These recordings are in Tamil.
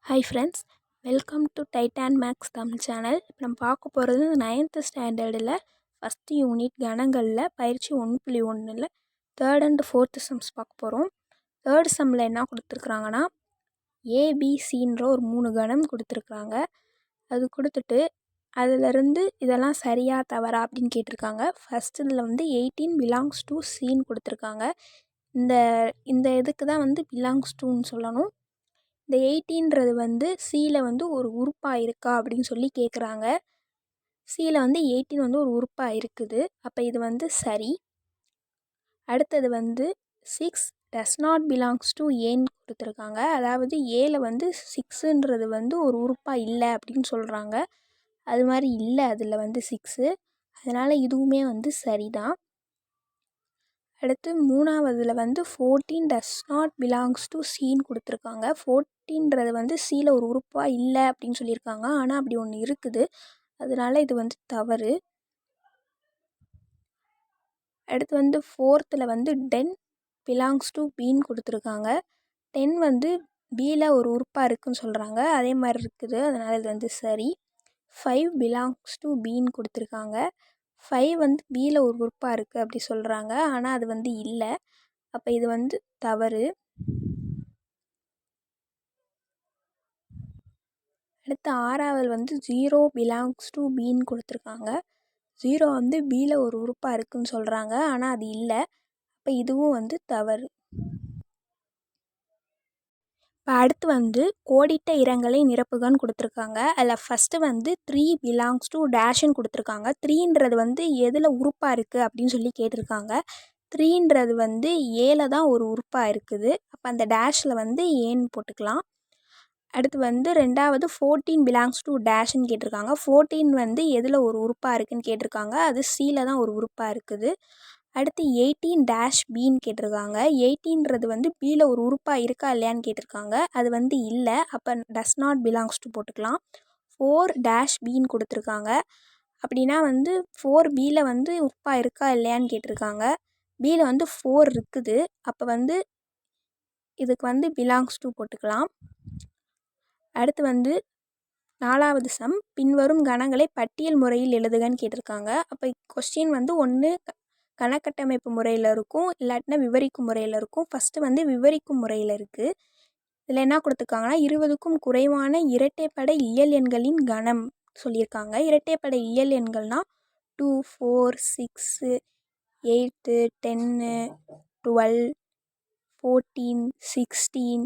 Hi friends, welcome to Titan Max Tamil channel. இப்போ நம்ம பார்க்க போகிறது 9th ஸ்டாண்டர்டில் ஃபஸ்ட் யூனிட் கணங்களில் பயிற்சி 1.1ல் தேர்ட் அண்ட் ஃபோர்த்து சம்ஸ் பார்க்க போகிறோம். தேர்ட் சம்மில் என்ன கொடுத்துருக்குறாங்கன்னா, ஏபிசின்ற ஒரு 3 கணம் கொடுத்துருக்குறாங்க. அது கொடுத்துட்டு அதிலிருந்து இதெல்லாம் சரியா தவறா அப்படின்னு கேட்டிருக்காங்க. ஃபஸ்ட் இதில் 18 பிலாங்ஸ் டு சின்னு கொடுத்துருக்காங்க. இந்த இந்த இதுக்கு தான் பிலாங்ஸ் டுன்னு சொல்லணும். இந்த 18ன்றது சியில் ஒரு உறுப்பாக இருக்கா அப்படின்னு சொல்லி கேட்குறாங்க. சியில் 18 ஒரு உறுப்பாக இருக்குது. அப்போ இது சரி. அடுத்தது 6 டஸ் நாட் பிலாங்ஸ் டு ஏன்னு கொடுத்துருக்காங்க. அதாவது ஏல 6ன்றது ஒரு உறுப்பாக இல்லை அப்படின்னு சொல்கிறாங்க. அது மாதிரி இல்லை அதில் 6, அதனால் இதுவுமே சரி தான். அடுத்து மூணாவதில் 14 டஸ் நாட் பிலாங்ஸ் டு சின்னு கொடுத்துருக்காங்க. 14ன்றது சியில் ஒரு உறுப்பாக இல்லை அப்படின்னு சொல்லியிருக்காங்க. ஆனால் அப்படி ஒன்று இருக்குது, அதனால் இது தவறு. அடுத்து ஃபோர்த்தில் 10 பிலாங்ஸ் டு பின்னு கொடுத்துருக்காங்க. 10 பியில் ஒரு உறுப்பாக இருக்குதுன்னு சொல்கிறாங்க. அதே மாதிரி இருக்குது, அதனால் இது சரி. 5 பிலாங்ஸ் டு பின்னு கொடுத்துருக்காங்க. 5 பியில் ஒரு உறுப்பாக இருக்குது அப்படி சொல்கிறாங்க. ஆனால் அது இல்லை. அப்போ இது தவறு. அடுத்து ஆறாவது 0 பிலாங்ஸ் டு பின்னு கொடுத்துருக்காங்க. 0 பியில் ஒரு உறுப்பாக இருக்குதுன்னு சொல்கிறாங்க. ஆனால் அது இல்லை. அப்போ இதுவும் தவறு. இப்போ அடுத்து கோடிட்ட இடங்களை நிரப்புகன்னு கொடுத்துருக்காங்க. அதில் ஃபஸ்ட்டு 3 பிலாங்ஸ் டு டேஷுன்னு கொடுத்துருக்காங்க. 3ன்றது எதில் உறுப்பாக இருக்குது அப்படின்னு சொல்லி கேட்டிருக்காங்க. 3ன்றது ஏல தான் ஒரு உறுப்பாக இருக்குது. அப்போ அந்த டேஷில் ஏன்னு போட்டுக்கலாம். அடுத்து ரெண்டாவது 14 பிலாங்ஸ் டு டேஷுன்னு கேட்டிருக்காங்க. 14 எதில் ஒரு உறுப்பாக இருக்குதுன்னு கேட்டிருக்காங்க. அது சியில் தான் ஒரு உறுப்பாக இருக்குது. அடுத்து 18 டேஷ் பின்னு கேட்டிருக்காங்க. 18ன்றது பியில் ஒரு உறுப்பாக இருக்கா இல்லையான்னு கேட்டிருக்காங்க. அது இல்லை. அப்போ டஸ் நாட் பிலாங்ஸ் டு போட்டுக்கலாம். 4 டேஷ் பின்னு கொடுத்துருக்காங்க. அப்படின்னா 4 பியில் உறுப்பாக இருக்கா இல்லையான்னு கேட்டிருக்காங்க. பியில் 4 இருக்குது. அப்போ இதுக்கு பிலாங்ஸ் டு போட்டுக்கலாம். அடுத்து நாலாவது சம், பின்வரும் கணங்களை பட்டியல் முறையில் எழுதுகன்னு கேட்டிருக்காங்க. அப்போ கொஸ்டின் ஒன்று கணக்கட்டமைப்பு முறையில் இருக்கும், இல்லாட்டினா விவரிக்கும் முறையில் இருக்கும். ஃபஸ்ட்டு விவரிக்கும் முறையில் இருக்குது. இதில் என்ன கொடுத்துருக்காங்கன்னா, 20க்கும் குறைவான இரட்டைப்படை இயல் எண்களின் கணம் சொல்லியிருக்காங்க. இரட்டைப்படை இயல் எண்கள்னால் 2, 4, 6, 8, 10, 12, 14, 16,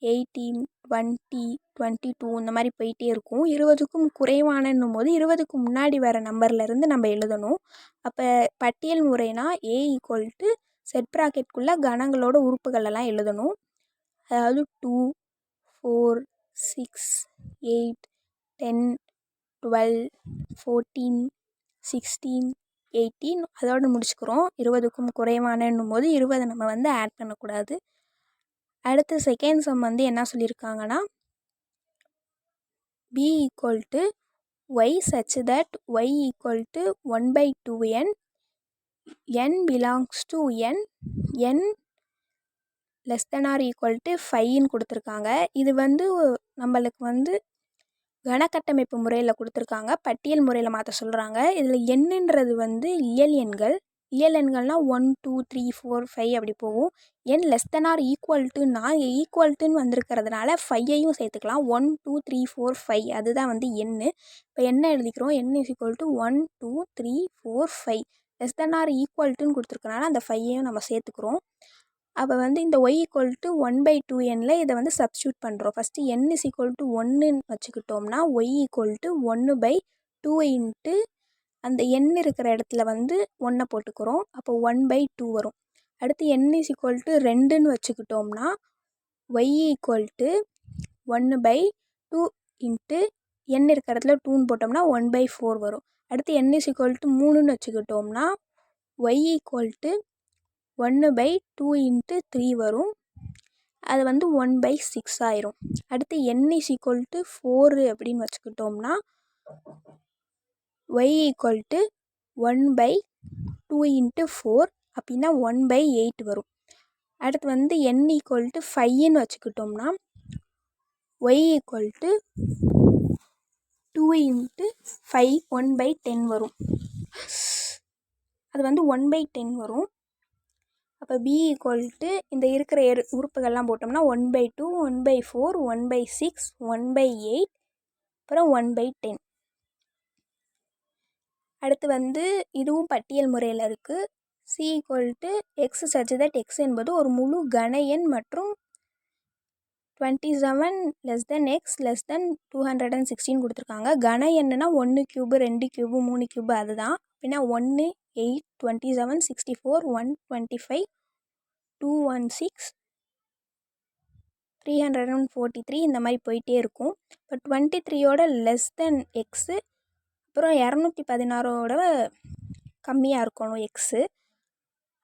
18, 20, 22 இந்த மாதிரி போயிட்டே இருக்கும். 20க்கும் குறைவானன்னும் போது 20க்கு முன்னாடி வர நம்பர்லேருந்து நம்ம எழுதணும். அப்போ பட்டியல் முறைனா A = செட் ப்ராக்கெட்குள்ளே கணங்களோட உறுப்புகளெல்லாம் எழுதணும். அதாவது 2, 4, 6, 8, 10, 12, 14, 16, 18 அதோடு முடிச்சுக்கிறோம். 20க்கும் குறைவானன்னும் போது 20 நம்ம ஆட் பண்ணக்கூடாது. அடுத்து செகண்ட் சம் என்ன சொல்லியிருக்காங்கன்னா, B = y such that y = 1/2n, n belongs to n, n less than or equal to 5ன்னு கொடுத்துருக்காங்க. இது நம்மளுக்கு கணக்கட்டமைப்பு முறையில் கொடுத்துருக்காங்க. பட்டியல் முறையில் மாற்ற சொல்கிறாங்க. இதில் என்னன்றது இயல் எண்கள். இயல் எண்கள்னால் 1, 2, 3, 4, 5 அப்படி போகும். n less than or equal to ஈக்குவல்ட்டுன்னு வந்திருக்கிறதுனால 5ஐயும் சேர்த்துக்கலாம். 1, 2, 3, 4, 5 அதுதான் n. இப்போ என்ன எழுதிக்கிறோம், n = 1, 2, 3, 4, 5 less than or equal toன்னு கொடுத்துருக்கனால அந்த 5ஐயும் நம்ம சேர்த்துக்கிறோம். அப்போ இந்த y = 1/2nல இதை சப்ஸ்டியூட் பண்ணுறோம். ஃபஸ்ட்டு n = 1ன்னு வச்சுக்கிட்டோம்னா y = 1/2 இன்ட்டு அந்த n இருக்கிற இடத்துல 1 போட்டுக்கிறோம். அப்போ 1/2 வரும். அடுத்து n = 2ன்னு வச்சுக்கிட்டோம்னா y = 1/2 இன்ட்டு n இருக்கிற இடத்துல 2ன்னு போட்டோம்னா 1/4 வரும். அடுத்து n = 3ன்னு வச்சுக்கிட்டோம்னா y = 1/2 இன்ட்டு 3 வரும். அது 1/6 ஆயிரும். அடுத்து n = 4 அப்படின்னு வச்சுக்கிட்டோம்னா y = 1/2 இன்ட்டு 4 அப்படின்னா 1/8 வரும். அடுத்து n = 5ன்னு வச்சுக்கிட்டோம்னா ஒய் ஈக்குவல் டு 2 × 5 1/10 வரும். அது வந்து 1/10 வரும். அப்போ பி ஈக்குவல் டு இந்த இருக்கிற உறுப்புகள்லாம் போட்டோம்னா 1/2 1/4 1/6 1/8 அப்புறம் 1/10. அடுத்து வந்து இதுவும் பட்டியல் முறையில் இருக்குது. C equal to X such that X என்பது ஒரு முழு கன எண் மற்றும் 27 x less than 216 கொடுத்துருக்காங்க. கன எண்ணுனா 1 கியூபு 2 கியூபு 3 கியூபு அதுதான். அப்படின்னா 1 8 27 64 125 216 343 இந்த மாதிரி போயிட்டே இருக்கும். இப்போ 23யோட லெஸ் தென் எக்ஸு அப்புறம் 216ஓட கம்மியாக இருக்கணும் எக்ஸு.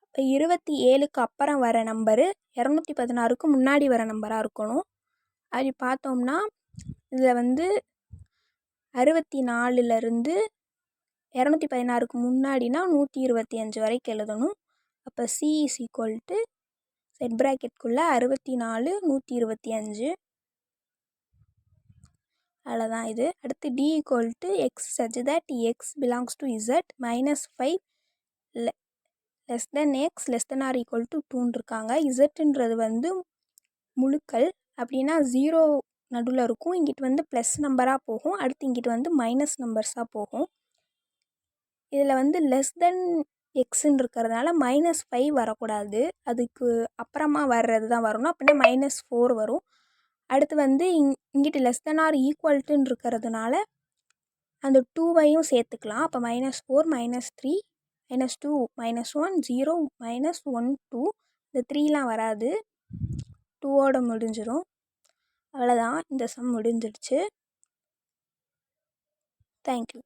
இப்போ 27க்கு அப்புறம் வர நம்பரு 216க்கு முன்னாடி வர நம்பராக இருக்கணும். அப்படி பார்த்தோம்னா இதில் வந்து 64லேருந்து 216க்கு முன்னாடினா 125 வரைக்கும் எழுதணும். அப்போ C is equal to set ப்ராக்கெட்குள்ளே 64 125 அவ்வளோதான் இது. அடுத்து D equal to X such that X belongs to Z -5 less than X less than or equal to 2 இருக்காங்க. இசட்டுன்றது வந்து முழுக்கள், அப்படின்னா 0 நடுவில் இருக்கும். இங்கிட்டு வந்து ப்ளஸ் நம்பராக போகும், அடுத்து இங்கிட்டு வந்து மைனஸ் நம்பர்ஸாக போகும். இதில் வந்து லெஸ் தென் எக்ஸுன்னு இருக்கிறதுனால -5 வரக்கூடாது, அதுக்கு அப்புறமா வர்றது தான் வரணும். அப்படின்னா -4 வரும். அடுத்து வந்து இங்கிட்டு லெஸ் தென் ஆர் ஈக்குவல்ட்டுன்னு இருக்கிறதுனால அந்த 2வையும் சேர்த்துக்கலாம். அப்போ -4 -3 -2 -1 0 -1 2 இந்த 3லாம் வராது, 2ஓட முடிஞ்சிடும். அவ்வளோதான், இந்த சம் முடிஞ்சிடுச்சு. தேங்க்யூ.